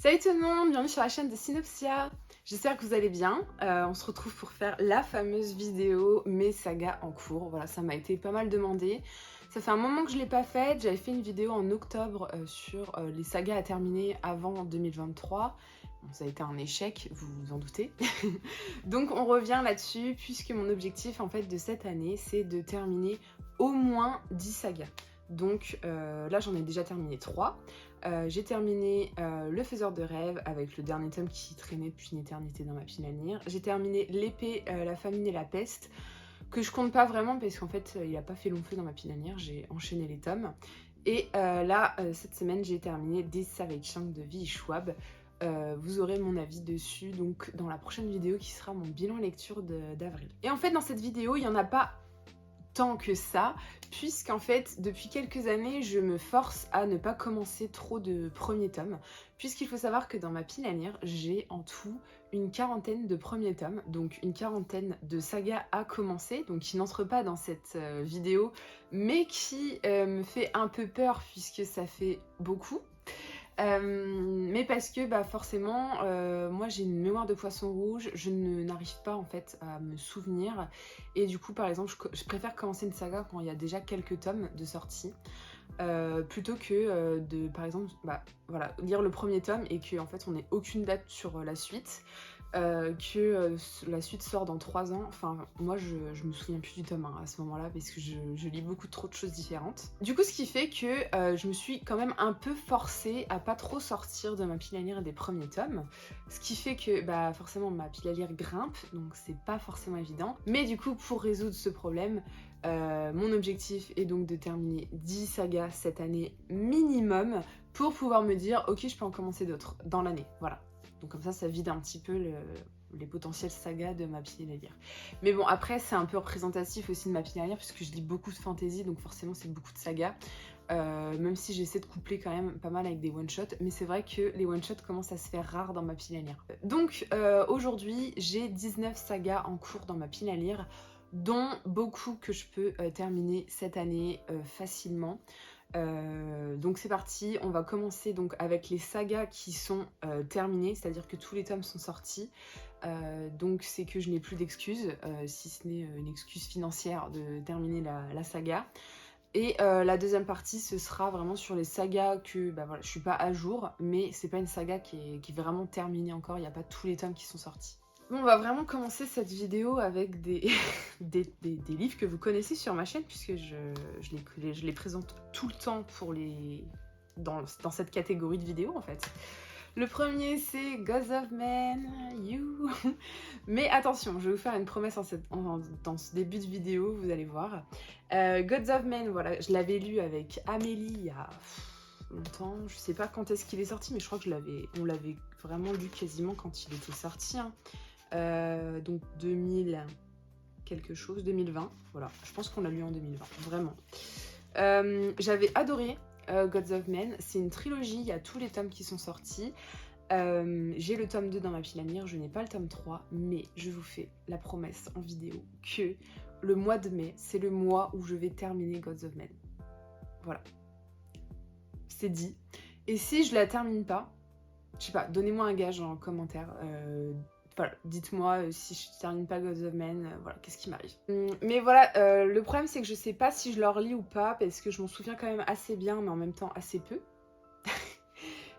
Salut tout le monde, bienvenue sur la chaîne de Synopsia. J'espère que vous allez bien. On se retrouve pour faire la fameuse vidéo mes sagas en cours. Voilà, ça m'a été pas mal demandé. Ça fait un moment que je ne l'ai pas faite. J'avais fait une vidéo en octobre sur les sagas à terminer avant 2023. Bon, ça a été un échec, vous vous en doutez. Donc on revient là-dessus puisque mon objectif en fait de cette année, c'est de terminer au moins 10 sagas. Donc là j'en ai déjà terminé 3. J'ai terminé Le Faiseur de Rêves avec le dernier tome qui traînait depuis une éternité dans ma pile à lire. J'ai terminé L'Épée, la Famine et la Peste, que je compte pas vraiment parce qu'en fait il a pas fait long feu dans ma pile à lire, j'ai enchaîné les tomes. Et là, cette semaine, j'ai terminé Des Savage Chunk de V.E. Schwab. Vous aurez mon avis dessus donc dans la prochaine vidéo qui sera mon bilan lecture d'avril. Et en fait dans cette vidéo il n'y en a pas tant que ça, puisqu'en fait depuis quelques années je me force à ne pas commencer trop de premiers tomes, puisqu'il faut savoir que dans ma pile à lire j'ai en tout une quarantaine de premiers tomes, donc une quarantaine de sagas à commencer, donc qui n'entrent pas dans cette vidéo, mais qui me fait un peu peur puisque ça fait beaucoup. Mais parce que bah forcément moi j'ai une mémoire de poisson rouge, je n'arrive pas en fait à me souvenir et du coup par exemple je préfère commencer une saga quand il y a déjà quelques tomes de sortie plutôt que de par exemple voilà, lire le premier tome et que en fait on n'ait aucune date sur la suite. Que la suite sort dans 3 ans. Enfin, moi, je me souviens plus du tome 1 à ce moment-là parce que je lis beaucoup trop de choses différentes. Du coup, ce qui fait que je me suis quand même un peu forcée à pas trop sortir de ma pile à lire des premiers tomes. Ce qui fait que, bah, forcément, ma pile à lire grimpe, donc c'est pas forcément évident. Mais du coup, pour résoudre ce problème, mon objectif est donc de terminer 10 sagas cette année minimum pour pouvoir me dire, ok, je peux en commencer d'autres dans l'année. Voilà. Donc comme ça vide un petit peu les potentielles sagas de ma pile à lire. Mais bon, après, c'est un peu représentatif aussi de ma pile à lire puisque je lis beaucoup de fantasy, donc forcément, c'est beaucoup de sagas. Même si j'essaie de coupler quand même pas mal avec des one-shots, mais c'est vrai que les one-shots commencent à se faire rares dans ma pile à lire. Donc aujourd'hui, j'ai 19 sagas en cours dans ma pile à lire, dont beaucoup que je peux terminer cette année facilement. Donc c'est parti, on va commencer donc avec les sagas qui sont terminées, c'est-à-dire que tous les tomes sont sortis. Donc c'est que je n'ai plus d'excuses, si ce n'est une excuse financière de terminer la saga. Et la deuxième partie, ce sera vraiment sur les sagas que bah voilà, je suis pas à jour, mais c'est pas une saga qui est vraiment terminée encore, il n'y a pas tous les tomes qui sont sortis. Bon, on va vraiment commencer cette vidéo avec des livres que vous connaissez sur ma chaîne, puisque je les présente tout le temps pour dans cette catégorie de vidéos en fait. Le premier c'est Gods of Men, You. Mais attention, je vais vous faire une promesse dans ce début de vidéo, vous allez voir. Gods of Men, voilà, je l'avais lu avec Amélie il y a longtemps, je sais pas quand est-ce qu'il est sorti, mais je crois que on l'avait vraiment lu quasiment quand il était sorti. Hein. Donc 2000 quelque chose, 2020, voilà, je pense qu'on l'a lu en 2020, vraiment. J'avais adoré Gods of Men, c'est une trilogie, il y a tous les tomes qui sont sortis. J'ai le tome 2 dans ma pile à lire, je n'ai pas le tome 3, mais je vous fais la promesse en vidéo que le mois de mai, c'est le mois où je vais terminer Gods of Men. Voilà. C'est dit. Et si je la termine pas, je sais pas, donnez-moi un gage en commentaire. Voilà, dites-moi si je termine pas Gods of Men, voilà, qu'est-ce qui m'arrive. Mais voilà, le problème c'est que je sais pas si je leur lis ou pas, parce que je m'en souviens quand même assez bien, mais en même temps assez peu.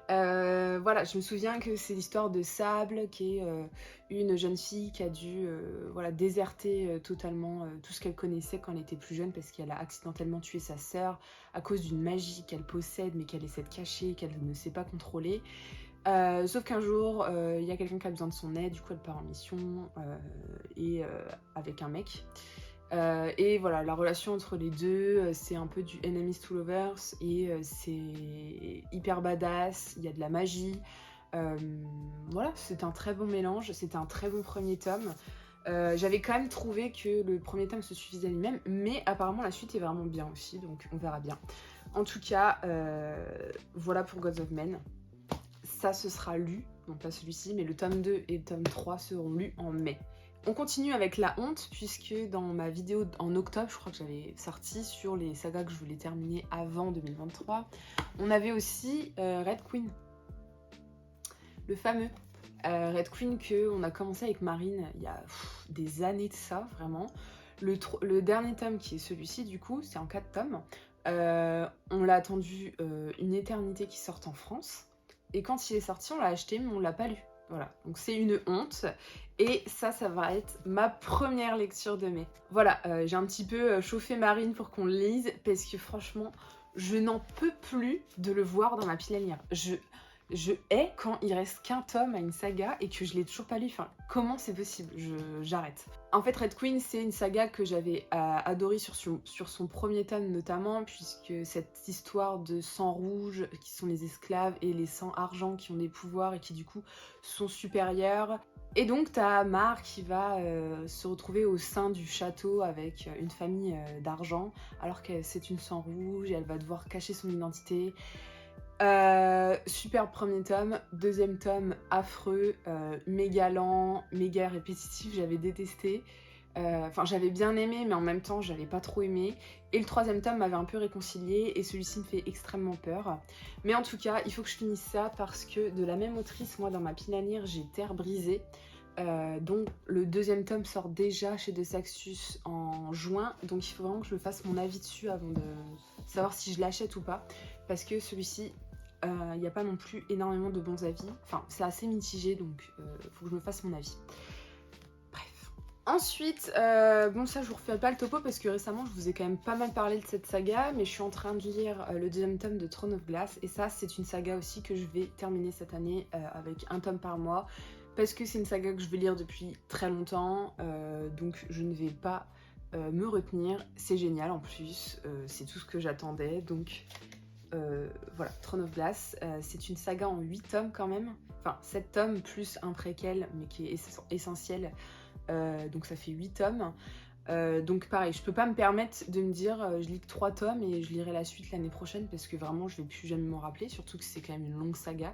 Voilà, je me souviens que c'est l'histoire de Sable, qui est une jeune fille qui a dû voilà, déserter totalement tout ce qu'elle connaissait quand elle était plus jeune, parce qu'elle a accidentellement tué sa sœur à cause d'une magie qu'elle possède, mais qu'elle essaie de cacher, qu'elle ne sait pas contrôler. Sauf qu'un jour, il y a quelqu'un qui a besoin de son aide, du coup elle part en mission avec un mec. Et voilà, la relation entre les deux, c'est un peu du enemies to lovers et c'est hyper badass, il y a de la magie. Voilà, c'est un très bon mélange, c'était un très bon premier tome. J'avais quand même trouvé que le premier tome se suffisait à lui-même, mais apparemment la suite est vraiment bien aussi, donc on verra bien. En tout cas, voilà pour Gods of Men. Ça, ce sera lu, non pas celui-ci, mais le tome 2 et le tome 3 seront lus en mai. On continue avec La Honte, puisque dans ma vidéo en octobre, je crois que j'avais sorti sur les sagas que je voulais terminer avant 2023, on avait aussi Red Queen. le fameux Red Queen qu'on a commencé avec Marine il y a des années de ça, vraiment. Le dernier tome qui est celui-ci, du coup, c'est en 4 tomes. On l'a attendu une éternité qu'il sorte en France. Et quand il est sorti, on l'a acheté, mais on l'a pas lu. Voilà, donc c'est une honte. Et ça va être ma première lecture de mai. Voilà, j'ai un petit peu chauffé Marine pour qu'on le lise, parce que franchement, je n'en peux plus de le voir dans ma pile à lire. Je hais quand il reste qu'un tome à une saga et que je l'ai toujours pas lu. Enfin, comment c'est possible? J'arrête. En fait, Red Queen, c'est une saga que j'avais adorée sur son premier tome notamment, puisque cette histoire de sang rouge, qui sont les esclaves, et les sangs argent qui ont des pouvoirs et qui du coup sont supérieurs. Et donc, t'as Mar qui va se retrouver au sein du château avec une famille d'argent, alors que c'est une sang rouge et elle va devoir cacher son identité. Super premier tome, deuxième tome affreux, méga lent, méga répétitif, j'avais détesté. Enfin, j'avais bien aimé, mais en même temps, j'avais pas trop aimé. Et le troisième tome m'avait un peu réconcilié, et celui-ci me fait extrêmement peur. Mais en tout cas, il faut que je finisse ça parce que de la même autrice, moi, dans ma pile à lire, j'ai Terre brisée. Donc le deuxième tome sort déjà chez De Saxus en juin, donc il faut vraiment que je me fasse mon avis dessus avant de savoir si je l'achète ou pas, parce que celui-ci, il n'y a pas non plus énormément de bons avis, enfin c'est assez mitigé, donc faut que je me fasse mon avis. Bref. Ensuite, bon ça je vous refais pas le topo parce que récemment je vous ai quand même pas mal parlé de cette saga, mais je suis en train de lire le deuxième tome de Throne of Glass, et ça c'est une saga aussi que je vais terminer cette année avec un tome par mois, parce que c'est une saga que je vais lire depuis très longtemps, donc je ne vais pas me retenir. C'est génial en plus, c'est tout ce que j'attendais, donc voilà, Throne of Glass, c'est une saga en 8 tomes quand même, enfin 7 tomes plus un préquel, mais qui est essentiel, donc ça fait 8 tomes. Donc pareil, je peux pas me permettre de me dire je lis que 3 tomes et je lirai la suite l'année prochaine, parce que vraiment je vais plus jamais m'en rappeler, surtout que c'est quand même une longue saga.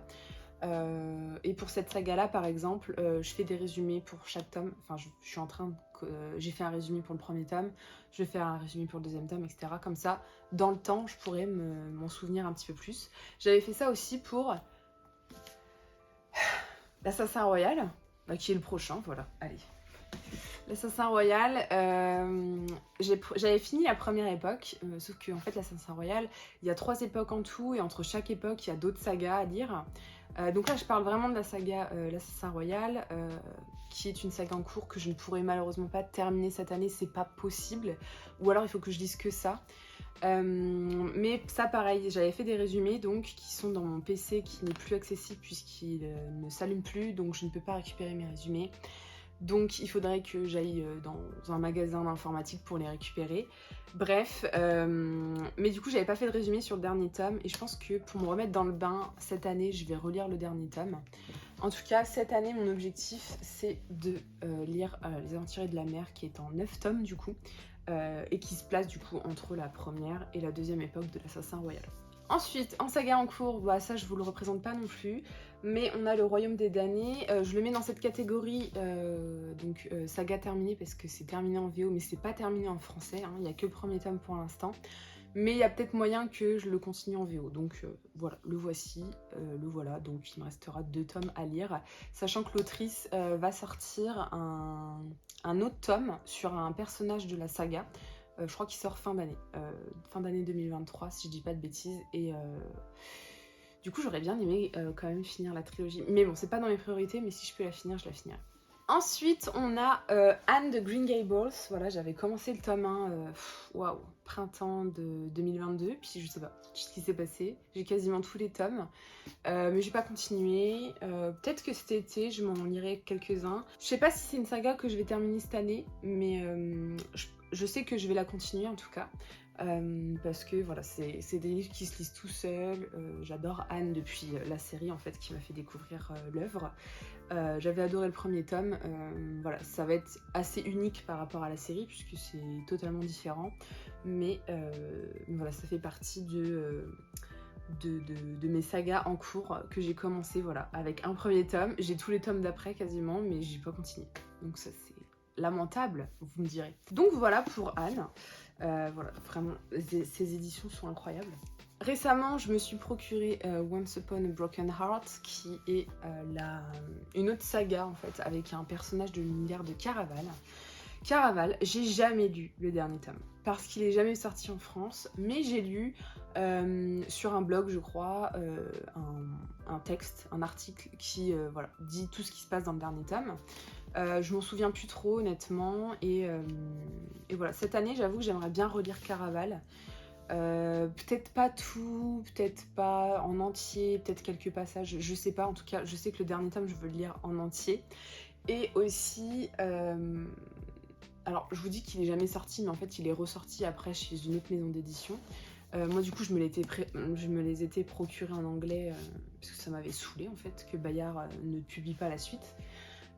Et pour cette saga là par exemple, je fais des résumés pour chaque tome, enfin je suis en train j'ai fait un résumé pour le premier tome, je vais faire un résumé pour le deuxième tome, etc. Comme ça, dans le temps, je pourrais m'en souvenir un petit peu plus. J'avais fait ça aussi pour l'Assassin Royal, qui est le prochain, voilà, allez. L'Assassin Royal, j'avais fini la première époque, sauf qu'en fait l'Assassin Royal, il y a 3 époques en tout, et entre chaque époque, il y a d'autres sagas à lire. Donc là, je parle vraiment de la saga l'Assassin Royal, qui est une saga en cours que je ne pourrai malheureusement pas terminer cette année, c'est pas possible. Ou alors il faut que je lise que ça. Mais ça pareil, j'avais fait des résumés donc qui sont dans mon PC qui n'est plus accessible puisqu'il ne s'allume plus, donc je ne peux pas récupérer mes résumés. Donc il faudrait que j'aille dans un magasin d'informatique pour les récupérer. Bref, mais du coup j'avais pas fait de résumé sur le dernier tome, et je pense que pour me remettre dans le bain cette année, je vais relire le dernier tome. En tout cas, cette année, mon objectif, c'est de lire Les Aventuriers de la Mer, qui est en 9 tomes du coup, et qui se place du coup entre la première et la deuxième époque de l'Assassin Royal. Ensuite, en saga en cours, bah ça je vous le représente pas non plus, mais on a le Royaume des damnés, je le mets dans cette catégorie, donc saga terminée parce que c'est terminé en VO, mais c'est pas terminé en français, hein, il n'y a que le premier tome pour l'instant, mais il y a peut-être moyen que je le continue en VO, donc voilà, le voici, le voilà, donc il me restera 2 tomes à lire, sachant que l'autrice va sortir un autre tome sur un personnage de la saga. Je crois qu'il sort fin d'année 2023 si je dis pas de bêtises, et du coup j'aurais bien aimé quand même finir la trilogie, mais bon c'est pas dans mes priorités, mais si je peux la finir je la finirai. Ensuite on a Anne de Green Gables, voilà j'avais commencé le tome 1, waouh, printemps de 2022, puis je sais pas ce qui s'est passé, j'ai quasiment tous les tomes, mais j'ai pas continué, peut-être que cet été je m'en lirai quelques-uns. Je sais pas si c'est une saga que je vais terminer cette année, mais je sais que je vais la continuer en tout cas, parce que voilà, c'est des livres qui se lisent tout seuls. J'adore Anne depuis la série en fait qui m'a fait découvrir l'œuvre. J'avais adoré le premier tome, voilà, ça va être assez unique par rapport à la série puisque c'est totalement différent, mais voilà, ça fait partie de mes sagas en cours que j'ai commencé, voilà, avec un premier tome. J'ai tous les tomes d'après quasiment, mais j'ai pas continué, donc ça c'est lamentable, vous me direz. Donc voilà pour Anne. Voilà, vraiment, ces éditions sont incroyables. Récemment, je me suis procuré Once Upon a Broken Heart, qui est une autre saga en fait, avec un personnage de l'univers de Caraval. Caraval, j'ai jamais lu le dernier tome, parce qu'il est jamais sorti en France, mais j'ai lu sur un blog, je crois, un texte, un article qui voilà, dit tout ce qui se passe dans le dernier tome. Je m'en souviens plus trop honnêtement, et voilà, cette année j'avoue que j'aimerais bien relire Caraval. Peut-être pas tout, peut-être pas en entier, peut-être quelques passages, je sais pas, en tout cas je sais que le dernier tome je veux le lire en entier. Et aussi, alors je vous dis qu'il est jamais sorti, mais en fait il est ressorti après chez une autre maison d'édition. Moi du coup je me les étais procurés en anglais, parce que ça m'avait saoulé en fait que Bayard ne publie pas la suite.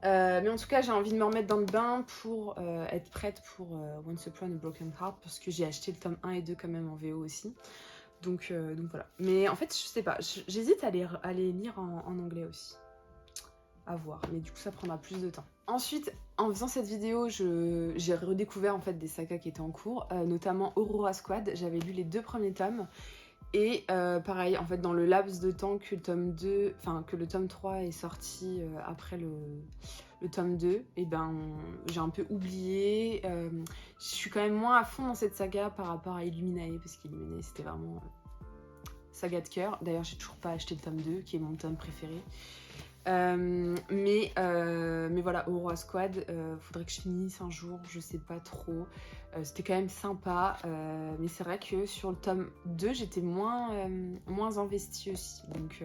Mais en tout cas, j'ai envie de me remettre dans le bain pour être prête pour Once Upon a Broken Heart, parce que j'ai acheté le tome 1 et 2 quand même en VO aussi. Donc voilà. Mais en fait, je sais pas, j'hésite à les lire en anglais aussi. À voir, mais du coup, ça prendra plus de temps. Ensuite, en faisant cette vidéo, j'ai redécouvert en fait des sagas qui étaient en cours, notamment Aurora Squad. J'avais lu les 2 premiers tomes. Et pareil, en fait, dans le laps de temps que le tome 2, enfin que le tome 3 est sorti après le tome 2, et ben j'ai un peu oublié. Je suis quand même moins à fond dans cette saga par rapport à Illuminae, parce qu'Illuminae c'était vraiment saga de cœur. D'ailleurs, j'ai toujours pas acheté le tome 2, qui est mon tome préféré. Mais voilà, Aurora Squad, faudrait que je finisse un jour, je sais pas trop. C'était quand même sympa, mais c'est vrai que sur le tome 2 j'étais moins investie aussi, donc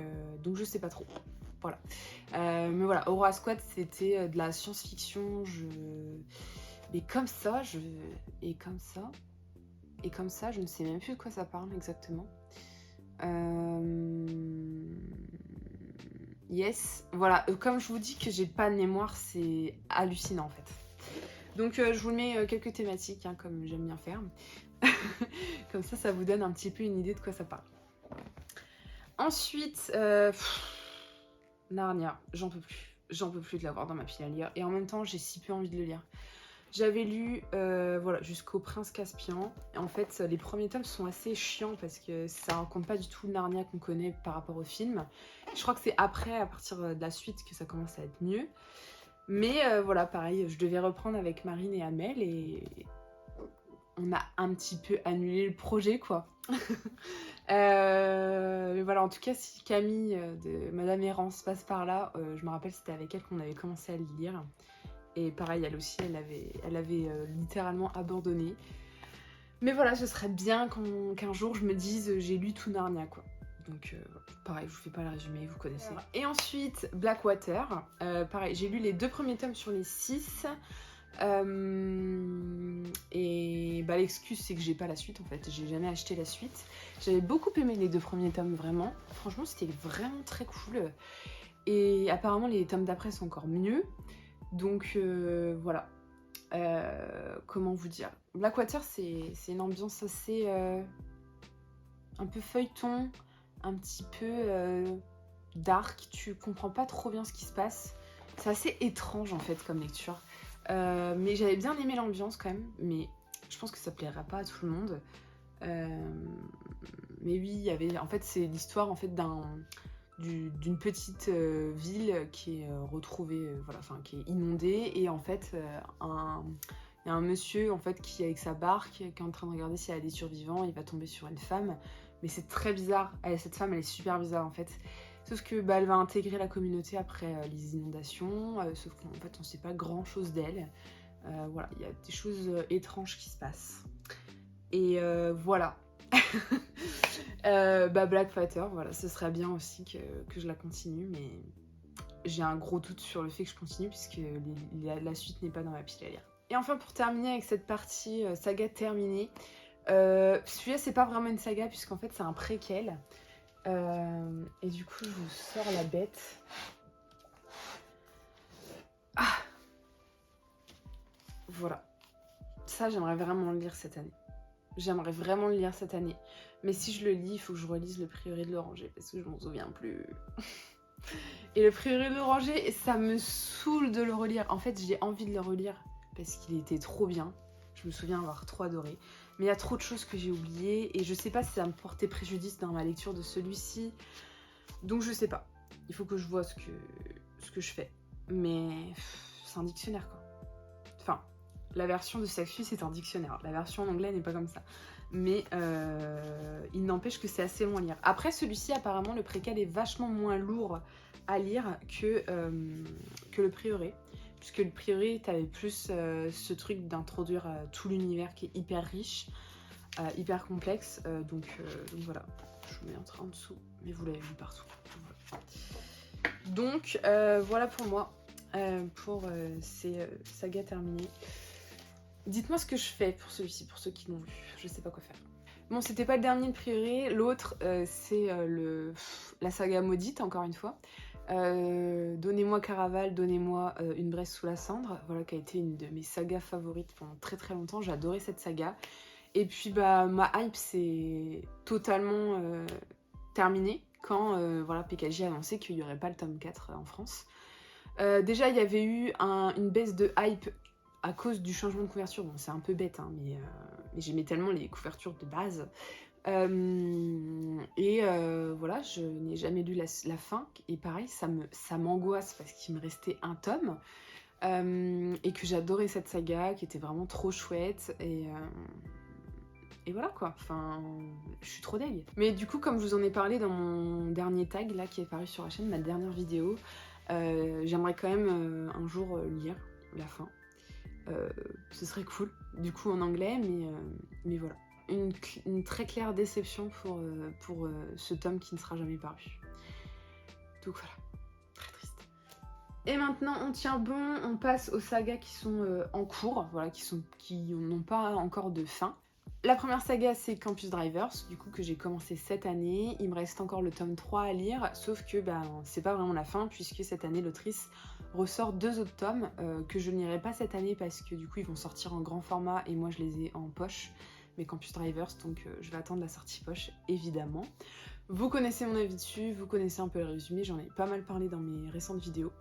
je sais pas trop. Voilà. Mais voilà, Aurora Squad c'était de la science-fiction, mais comme ça, et comme ça, je ne sais même plus de quoi ça parle exactement. Yes, voilà, comme je vous dis que j'ai pas de mémoire, c'est hallucinant en fait. Donc je vous mets quelques thématiques, hein, comme j'aime bien faire. Comme ça vous donne un petit peu une idée de quoi ça parle. Ensuite, Narnia, j'en peux plus. J'en peux plus de l'avoir dans ma pile à lire. Et en même temps, j'ai si peu envie de le lire. J'avais lu voilà, jusqu'au Prince Caspian. Et en fait, les premiers tomes sont assez chiants parce que ça raconte pas du tout le Narnia qu'on connaît par rapport au film. Je crois que c'est après, à partir de la suite, que ça commence à être mieux. Mais voilà, pareil, je devais reprendre avec Marine et Amel et on a un petit peu annulé le projet, quoi. Mais voilà, en tout cas, si Camille de Madame Errance passe par là, je me rappelle, c'était avec elle qu'on avait commencé à le lire. Et pareil, elle aussi, elle avait littéralement abandonné. Mais voilà, ce serait bien qu'un jour je me dise j'ai lu tout Narnia, quoi. Donc pareil, je vous fais pas le résumé, vous connaissez. Et ensuite, Blackwater. Pareil, j'ai lu les 2 premiers tomes sur les 6. Et bah, l'excuse, c'est que j'ai pas la suite en fait. J'ai jamais acheté la suite. J'avais beaucoup aimé les 2 premiers tomes, vraiment. Franchement, c'était vraiment très cool. Et apparemment, les tomes d'après sont encore mieux. Donc voilà. Comment vous dire, Blackwater c'est une ambiance assez un peu feuilleton, un petit peu dark, tu comprends pas trop bien ce qui se passe, c'est assez étrange en fait comme lecture, mais j'avais bien aimé l'ambiance quand même, mais je pense que ça plaira pas à tout le monde. Mais oui, il y avait, en fait c'est l'histoire en fait d'une petite ville qui est retrouvée, voilà, enfin qui est inondée, et en fait il y a un monsieur en fait qui est avec sa barque, qui est en train de regarder s'il y a des survivants, il va tomber sur une femme, mais c'est très bizarre, cette femme elle est super bizarre en fait, sauf que bah, elle va intégrer la communauté après les inondations, sauf qu'en fait on sait pas grand chose d'elle, voilà, il y a des choses étranges qui se passent, et voilà. Bah Blackwater, voilà, ce serait bien aussi que je la continue, mais j'ai un gros doute sur le fait que je continue puisque la suite n'est pas dans ma pile à lire. Et enfin, pour terminer avec cette partie saga terminée, celui-là c'est pas vraiment une saga puisqu'en fait c'est un préquel, et du coup je vous sors la bête. Ah, voilà, ça j'aimerais vraiment le lire cette année. J'aimerais vraiment le lire cette année. Mais si je le lis, il faut que je relise Le Prieuré de l'Oranger parce que je m'en souviens plus. Et Le Prieuré de l'Oranger, ça me saoule de le relire. En fait, j'ai envie de le relire parce qu'il était trop bien. Je me souviens avoir trop adoré. mais il y a trop de choses que j'ai oubliées et je sais pas si ça va me porter préjudice dans ma lecture de celui-ci. Donc je sais pas. Il faut que je vois ce que je fais. Mais c'est un dictionnaire quoi. Enfin, la version de Saxu c'est un dictionnaire. La version en anglais n'est pas comme ça. Mais il n'empêche que c'est assez long à lire. Après celui-ci apparemment le préquel est vachement moins lourd à lire que le prieuré. Puisque le prieuré t'avais plus ce truc d'introduire tout l'univers qui est hyper riche, hyper complexe. Donc voilà, je vous mets un trait en dessous, mais vous l'avez vu partout. Donc voilà pour moi, pour ces sagas terminées. Dites-moi ce que je fais pour celui-ci, pour ceux qui l'ont lu, je sais pas quoi faire. Bon, c'était pas le dernier de prieuré, l'autre c'est la saga maudite, encore une fois. Donnez-moi Caraval, donnez-moi Une Bresse sous la cendre, voilà, qui a été une de mes sagas favorites pendant très très longtemps, j'ai adoré cette saga. Et puis bah ma hype c'est totalement terminée quand voilà, PKJ a annoncé qu'il n'y aurait pas le tome 4 en France. Déjà il y avait eu une baisse de hype à cause du changement de couverture, bon c'est un peu bête hein, mais j'aimais tellement les couvertures de base. Voilà, je n'ai jamais lu la fin et pareil ça m'angoisse parce qu'il me restait un tome et que j'adorais cette saga qui était vraiment trop chouette et voilà quoi, enfin je suis trop deg. Mais du coup comme je vous en ai parlé dans mon dernier tag là qui est paru sur la chaîne, ma dernière vidéo, j'aimerais quand même un jour lire la fin. Ce serait cool, du coup en anglais, mais voilà. Une très claire déception pour ce tome qui ne sera jamais paru. Donc voilà, très triste. Et maintenant on tient bon, on passe aux sagas qui sont en cours, voilà, qui n'ont pas encore de fin. La première saga c'est Campus Drivers, du coup que j'ai commencé cette année. Il me reste encore le tome 3 à lire, sauf que c'est pas vraiment la fin puisque cette année l'autrice ressort 2 autres tomes que je n'irai pas cette année parce que du coup ils vont sortir en grand format et moi je les ai en poche, mes Campus Drivers, donc je vais attendre la sortie poche évidemment. Vous connaissez mon avis dessus, vous connaissez un peu le résumé, j'en ai pas mal parlé dans mes récentes vidéos.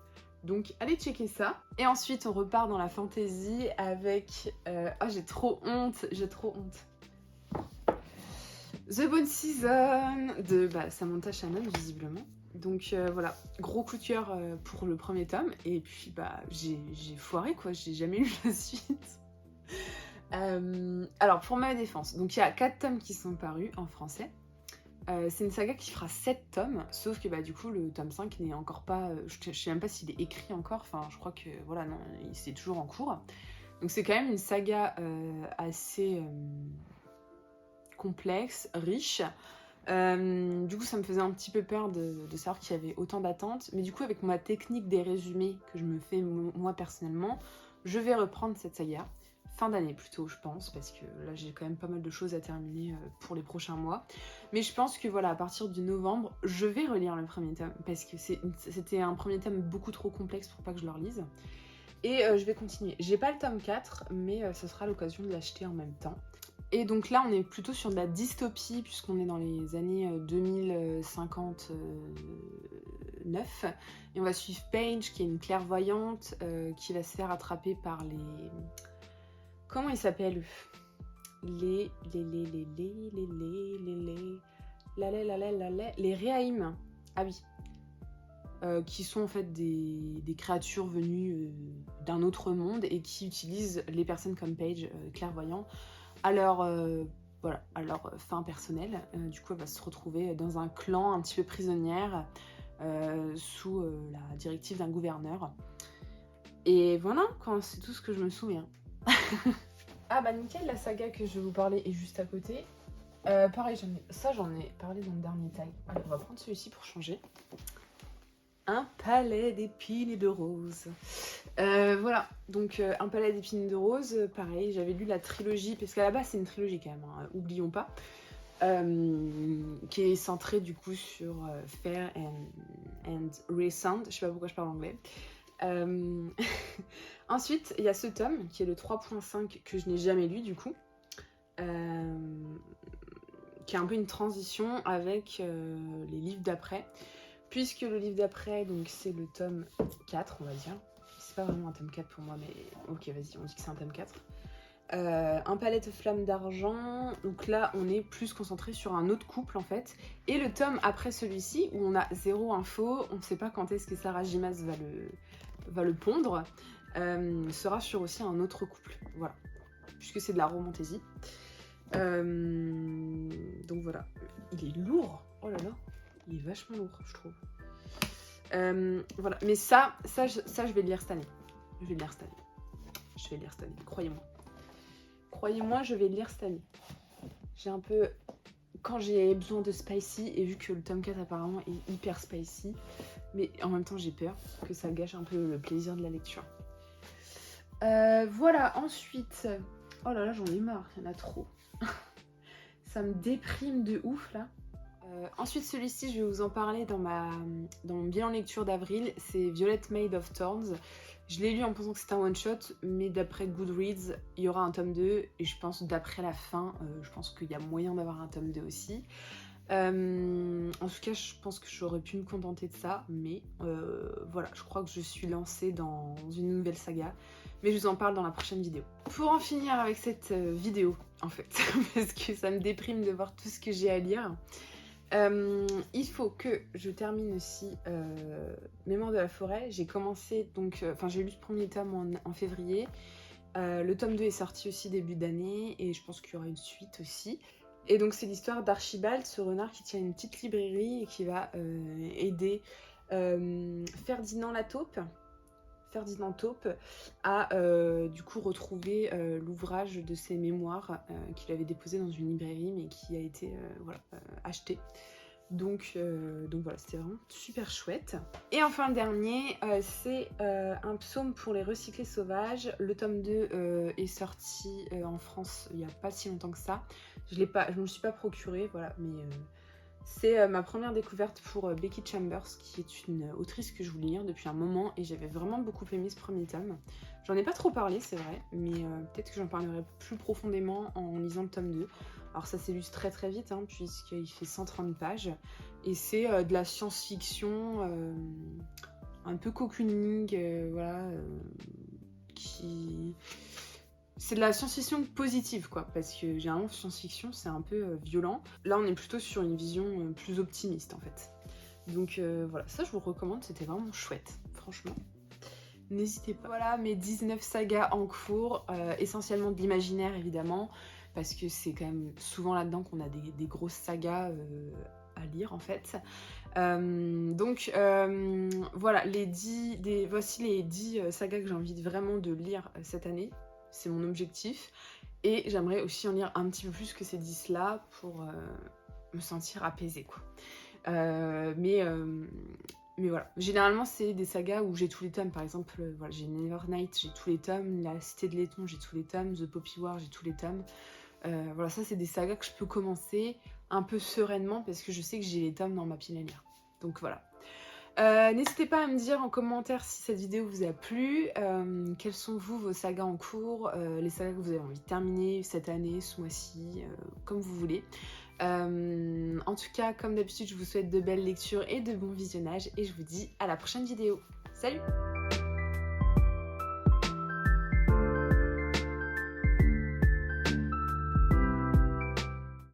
Donc allez checker ça. Et ensuite on repart dans la fantasy avec... Ah j'ai trop honte, The Bone Season de Samantha Shannon visiblement. Donc voilà, gros coup de cœur pour le premier tome. Et puis j'ai foiré quoi, j'ai jamais lu la suite. Alors pour ma défense, donc il y a 4 tomes qui sont parus en français. C'est une saga qui fera 7 tomes, sauf que du coup le tome 5 n'est encore pas... je sais même pas s'il est écrit encore, enfin je crois que voilà, non, c'est toujours en cours. Donc c'est quand même une saga assez complexe, riche. Du coup ça me faisait un petit peu peur de savoir qu'il y avait autant d'attentes, mais du coup avec ma technique des résumés que je me fais moi personnellement, je vais reprendre cette saga. Fin d'année plutôt je pense, parce que là j'ai quand même pas mal de choses à terminer pour les prochains mois. Mais je pense que voilà, à partir du novembre, je vais relire le premier tome, parce que c'était un premier tome beaucoup trop complexe pour pas que je le relise. Et je vais continuer. J'ai pas le tome 4, mais ce sera l'occasion de l'acheter en même temps. Et donc là on est plutôt sur de la dystopie, puisqu'on est dans les années 2059. Et on va suivre Paige, qui est une clairvoyante, qui va se faire attraper par les... Comment ils s'appellent? Les Réaïm. Ah oui. Qui sont en fait des créatures venues d'un autre monde et qui utilisent les personnes comme Paige, clairvoyant, à leur fin personnelle. Du coup, elle va se retrouver dans un clan un petit peu prisonnière sous la directive d'un gouverneur. Et voilà, c'est tout ce que je me souviens. Ah nickel, la saga que je vais vous parler est juste à côté. Pareil, j'en ai parlé dans le dernier tag. Allez, on va prendre celui-ci pour changer. Un palais d'épines et de roses. Voilà, donc un palais d'épines et de roses, pareil, j'avais lu la trilogie, parce qu'à la base c'est une trilogie quand même, hein, oublions pas, qui est centrée du coup sur Fair and Recent, je sais pas pourquoi je parle anglais. Ensuite, il y a ce tome, qui est le 3.5, que je n'ai jamais lu du coup, qui est un peu une transition avec les livres d'après, puisque le livre d'après, donc c'est le tome 4, on va dire. C'est pas vraiment un tome 4 pour moi, mais ok, vas-y, on dit que c'est un tome 4. un palette flamme d'argent, donc là on est plus concentré sur un autre couple en fait, et le tome après celui-ci où on a zéro info, on ne sait pas quand est-ce que Sarah J. Maas va le pondre, sera sur aussi un autre couple, voilà, puisque c'est de la romantaisie. Donc voilà, il est lourd, oh là là, il est vachement lourd je trouve. Voilà, mais ça je vais le lire cette année, je vais le lire cette année, croyez-moi. Croyez-moi, je vais le lire cette année. J'ai un peu... Quand j'ai besoin de spicy, et vu que le tome 4 apparemment est hyper spicy, mais en même temps j'ai peur que ça gâche un peu le plaisir de la lecture. Voilà, ensuite... Oh là là, j'en ai marre, il y en a trop. Ça me déprime de ouf là. Ensuite, celui-ci, je vais vous en parler dans mon bilan lecture d'avril. C'est Violet Made of Thorns. Je l'ai lu en pensant que c'était un one-shot, mais d'après Goodreads, il y aura un tome 2. Et je pense d'après la fin, je pense qu'il y a moyen d'avoir un tome 2 aussi. En tout cas, je pense que j'aurais pu me contenter de ça. Mais voilà, je crois que je suis lancée dans une nouvelle saga. Mais je vous en parle dans la prochaine vidéo. Pour en finir avec cette vidéo, en fait, parce que ça me déprime de voir tout ce que j'ai à lire. Il faut que je termine aussi Mémoire de la forêt. J'ai commencé donc, j'ai lu le premier tome en février. Le tome 2 est sorti aussi début d'année et je pense qu'il y aura une suite aussi. Et donc c'est l'histoire d'Archibald, ce renard qui tient une petite librairie et qui va aider Ferdinand Taupe a du coup retrouvé l'ouvrage de ses mémoires qu'il avait déposé dans une librairie mais qui a été acheté. Donc voilà, c'était vraiment super chouette. Et enfin le dernier, c'est un psaume pour les recyclés sauvages. Le tome 2 est sorti en France il n'y a pas si longtemps que ça. Je me le suis pas procuré, voilà, mais c'est ma première découverte pour Becky Chambers, qui est une autrice que je voulais lire depuis un moment et j'avais vraiment beaucoup aimé ce premier tome. J'en ai pas trop parlé, c'est vrai, mais peut-être que j'en parlerai plus profondément en lisant le tome 2. Alors ça s'illustre très très vite, hein, puisqu'il fait 130 pages, et c'est de la science-fiction un peu cocooning, voilà, qui... C'est de la science-fiction positive, quoi, parce que généralement, science-fiction, c'est un peu violent. Là, on est plutôt sur une vision plus optimiste, en fait. Donc voilà, ça, je vous recommande, c'était vraiment chouette, franchement. N'hésitez pas. Voilà, mes 19 sagas en cours, essentiellement de l'imaginaire, évidemment, parce que c'est quand même souvent là-dedans qu'on a des grosses sagas à lire, en fait. Voilà, voici les 10 sagas que j'ai envie vraiment de lire cette année. C'est mon objectif. Et j'aimerais aussi en lire un petit peu plus que ces 10 là pour me sentir apaisée, quoi. Mais voilà. Généralement, c'est des sagas où j'ai tous les tomes. Par exemple, voilà, j'ai Nevernight, j'ai tous les tomes. La Cité de Laiton, j'ai tous les tomes. The Poppy War, j'ai tous les tomes. Voilà, ça, c'est des sagas que je peux commencer un peu sereinement parce que je sais que j'ai les tomes dans ma pile à lire. Donc voilà. N'hésitez pas à me dire en commentaire si cette vidéo vous a plu, quelles sont vos sagas en cours, les sagas que vous avez envie de terminer cette année, ce mois-ci, comme vous voulez. En tout cas, comme d'habitude, je vous souhaite de belles lectures et de bons visionnages et je vous dis à la prochaine vidéo. Salut!